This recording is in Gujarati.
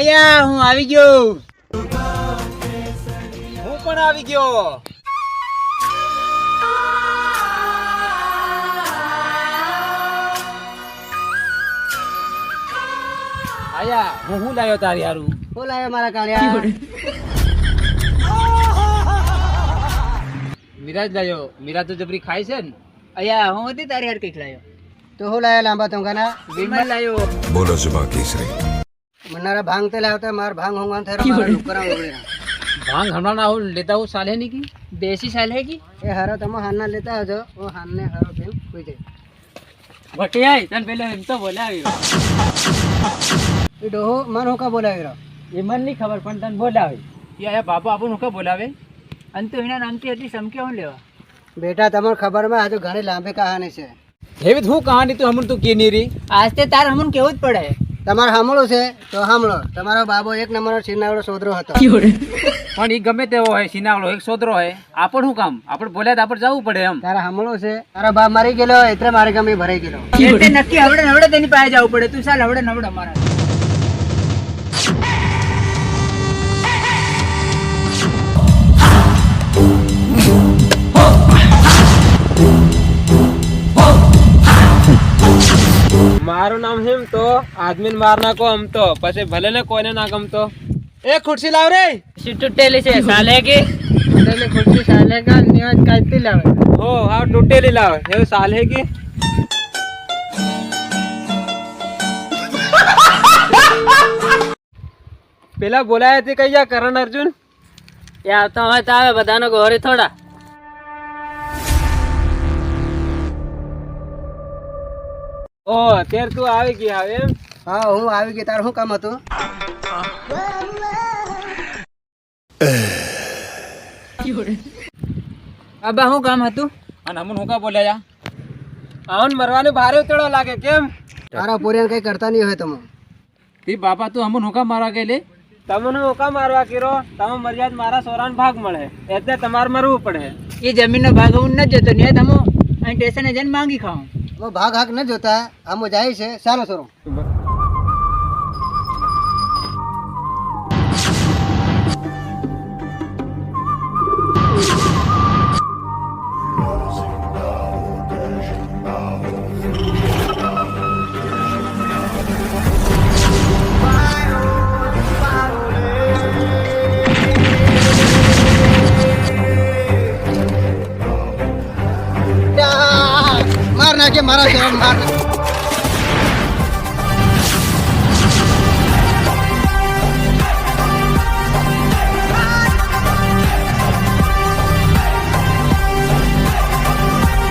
આયા હું આવી ગયો. હું પણ આવી ગયો. આયા હું લાયો તારી હારું. હું લાયો મારા કાળિયા. મિરાજ લાયો. મિરાજ તો જબરી ખાય છે ને. આયા હું હતી તારી હાર કઈક લાયો. તો હું લાયો લાંબા ટોંગાના વિમલ લાયો. બોલો જુબા કેસરી મનારા ભાંગ તે લાવતા માર ભાંગ હોંગાન થેરો મારા ડુકરા ઉગળેના ભાંગ હમણાં ના હું લેતા હું સાલે ની કી દેશી સાલ હે કી એ હારો તમે હાનના લેતા હજો હું હાનને હારો પેન કોઈ દે ભટિયાઈ તને પેલો એમ તો બોલાવ્યો. એ ડોહો મન હોકા બોલાવી રહ્યો. એ મન નહીં ખબર પણ તને બોલાવે. એ આયા બાપુ આપણને હું બોલાવે. અને તો એના નામથી એટલી સમક્યા હું લેવા. બેટા તમને ખબર માં હજુ ઘણી લાંબી કહાની છે. એવી હું કહાની તું હમણાં તું કે નહીં રી. આજ તે તાર હમણ કેવું જ પડે. તમારે સાંભળવું છે તો સાંભળો. તમારો બાબો એક નંબરનો છીનાવડો સોદરો હતો. પણ એ ગમે તેવો હોય સિનાવડો એક સોદરો હોય આપણ શું કામ આપણે બોલ્યા તો આપણે જવું પડે એમ. તારા સાંભળવું છે તારા બાપ મારી ગયેલો એટલે મારી ગમી ભરાઈ ગયેલો. એટલે નક્કી હવડે તેની પાસે જવું પડે. તું ચાલ હવડે અમારા. મારું નામ હેમ તો આદમીને માર નાખો આમ તો પછી ભલે ને કોઈને ના ગમતો. એ ખુરશી લાવ રે. તૂટેલી છે સાલે કે એટલે ખુરશી સાલે કા નિવાજ કાઢતી લાવે. હો હા તૂટેલી લાવ એવું સાલ હે કે. પેલા બોલાયા તે કઈ જા કરણ અર્જુન. એ આવતો હોય તો આવે બધાનો ઘરે થોડા. ઓ અત્યારે તું આવી ગઈ હવે એમ. હા હું આવી ગઈ. તારું શું કામ હતું? અબા શું કામ હતું? અને અમન હું કા બોલ્યા આવન મરવાનું ભારે ઉતળો લાગે કેમ. તારા પોરિયાને કઈ કરતા નહીં હોય તમે. તી બાપા તું અમન હું કા મારવા ગયેલી. તમને હું કા મારવા કર્યો. તમે મર્યાદ મારા સોરાન ભાગ મળે એટલે તમારે મરવું પડે. એ જમીનનો ભાગ હું ન જતો ને તમે અહીં સ્ટેશને જઈને માંગી ખાઉં. ભાગ હાક ન જોતા આમ જાય છે. ચાલો સોરો. માર નાખે મારા શરણ માર નાખે.